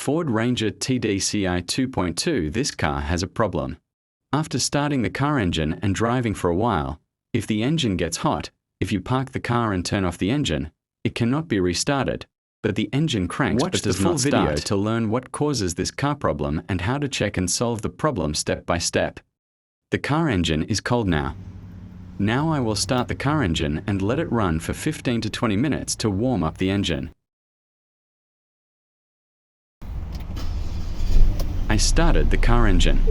Ford Ranger TDCI 2.2. This car has a problem. After starting the car engine and driving for a while, if the engine gets hot, if you park the car and turn off the engine, it cannot be restarted, but the engine cranks but does not start. Watch the full video to learn what causes this car problem and how to check and solve the problem step by step. The car engine is cold now. Now I will start the car engine and let it run for 15 to 20 minutes to warm up the engine. I started the car engine.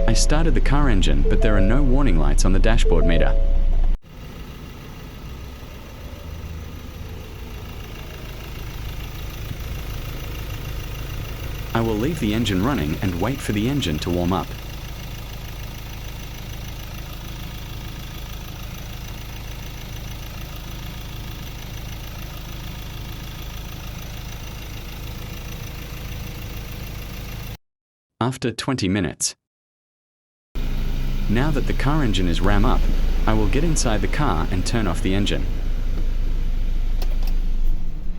I started the car engine, but there are no warning lights on the dashboard meter. I will leave the engine running and wait for the engine to warm up. After 20 minutes. Now that the car engine is ram up, I will get inside the car and turn off the engine.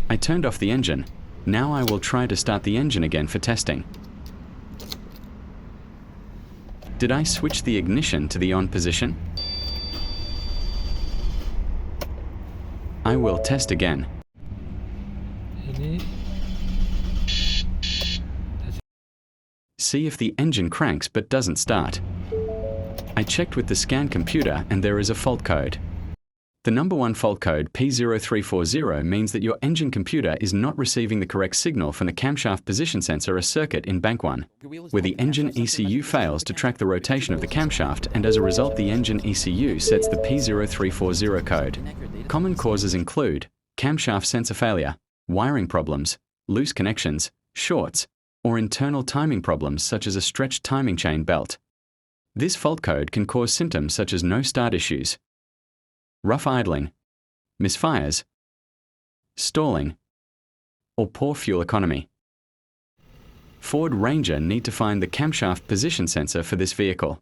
I turned off the engine. Now I will try to start the engine again for testing. Did I switch the ignition to the on position? I will test again. See if the engine cranks but doesn't start. I checked with the scan computer and there is a fault code. The number one fault code P0340 means that your engine computer is not receiving the correct signal from the camshaft position sensor, a circuit in bank 1, where the engine ECU fails to track the rotation of the camshaft, and as a result the engine ECU sets the P0340 code. Common causes include camshaft sensor failure, wiring problems, loose connections, shorts, or internal timing problems such as a stretched timing chain belt. This fault code can cause symptoms such as no start issues, rough idling, misfires, stalling, or poor fuel economy. Ford Ranger need to find the camshaft position sensor for this vehicle.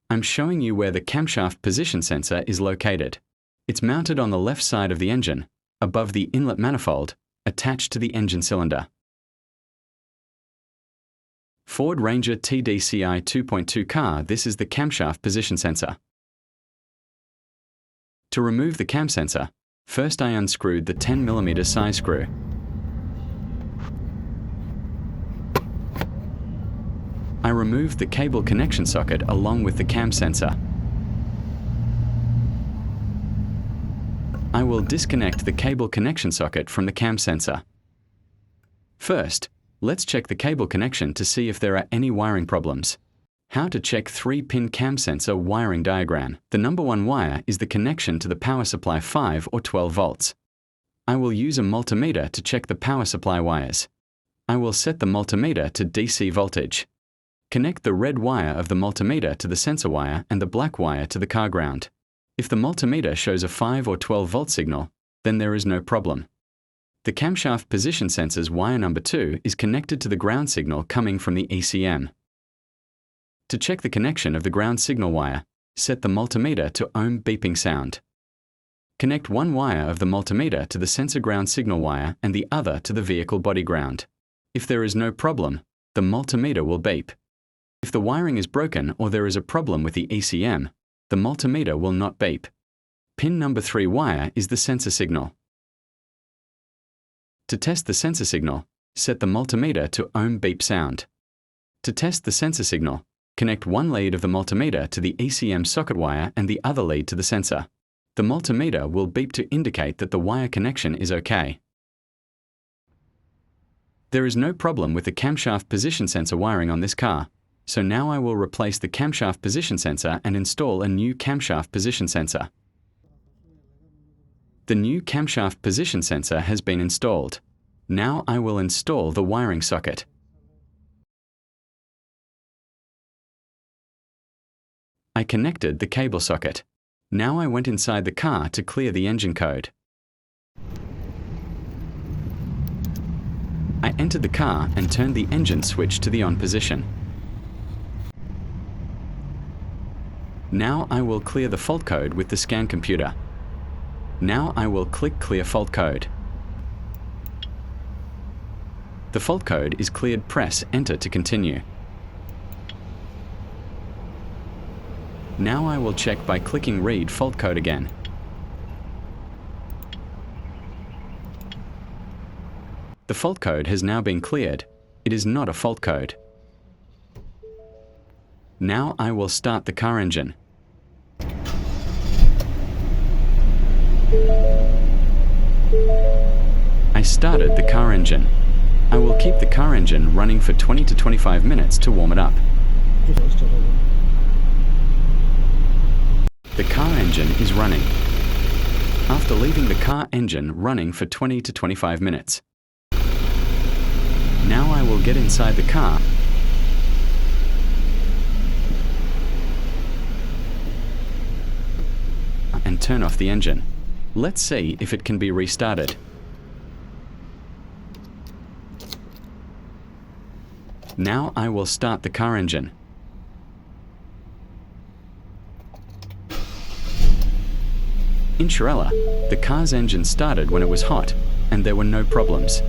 I'm showing you where the camshaft position sensor is located. It's mounted on the left side of the engine, above the inlet manifold, attached to the engine cylinder. Ford Ranger TDCI 2.2 car. This is the camshaft position sensor. To remove the cam sensor, first I unscrewed the 10mm size screw. I removed the cable connection socket along with the cam sensor. I will disconnect the cable connection socket from the cam sensor. First, let's check the cable connection to see if there are any wiring problems. How to check 3-pin cam sensor wiring diagram. The number one wire is the connection to the power supply 5 or 12 volts. I will use a multimeter to check the power supply wires. I will set the multimeter to DC voltage. Connect the red wire of the multimeter to the sensor wire and the black wire to the car ground. If the multimeter shows a 5 or 12 volt signal, then there is no problem. The camshaft position sensor's wire number 2 is connected to the ground signal coming from the ECM. To check the connection of the ground signal wire, set the multimeter to ohm beeping sound. Connect one wire of the multimeter to the sensor ground signal wire and the other to the vehicle body ground. If there is no problem, the multimeter will beep. If the wiring is broken or there is a problem with the ECM, the multimeter will not beep. Pin number 3 wire is the sensor signal. To test the sensor signal, set the multimeter to ohm beep sound. To test the sensor signal, connect one lead of the multimeter to the ECM socket wire and the other lead to the sensor. The multimeter will beep to indicate that the wire connection is okay. There is no problem with the camshaft position sensor wiring on this car, so now I will replace the camshaft position sensor and install a new camshaft position sensor. The new camshaft position sensor has been installed. Now I will install the wiring socket. I connected the cable socket. Now I went inside the car to clear the engine code. I entered the car and turned the engine switch to the on position. Now I will clear the fault code with the scan computer. Now I will click Clear Fault Code. The fault code is cleared. Press Enter to continue. Now I will check by clicking Read Fault Code again. The fault code has now been cleared. It is not a fault code. Now I will start the car engine. I started the car engine. I will keep the car engine running for 20 to 25 minutes to warm it up. The car engine is running. After leaving the car engine running for 20 to 25 minutes. Now I will get inside the car and turn off the engine. Let's see if it can be restarted. Now I will start the car engine. In Shirella, the car's engine started when it was hot, and there were no problems.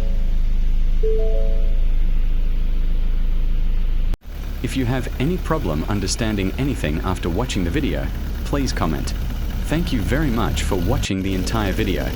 If you have any problem understanding anything after watching the video, please comment. Thank you very much for watching the entire video.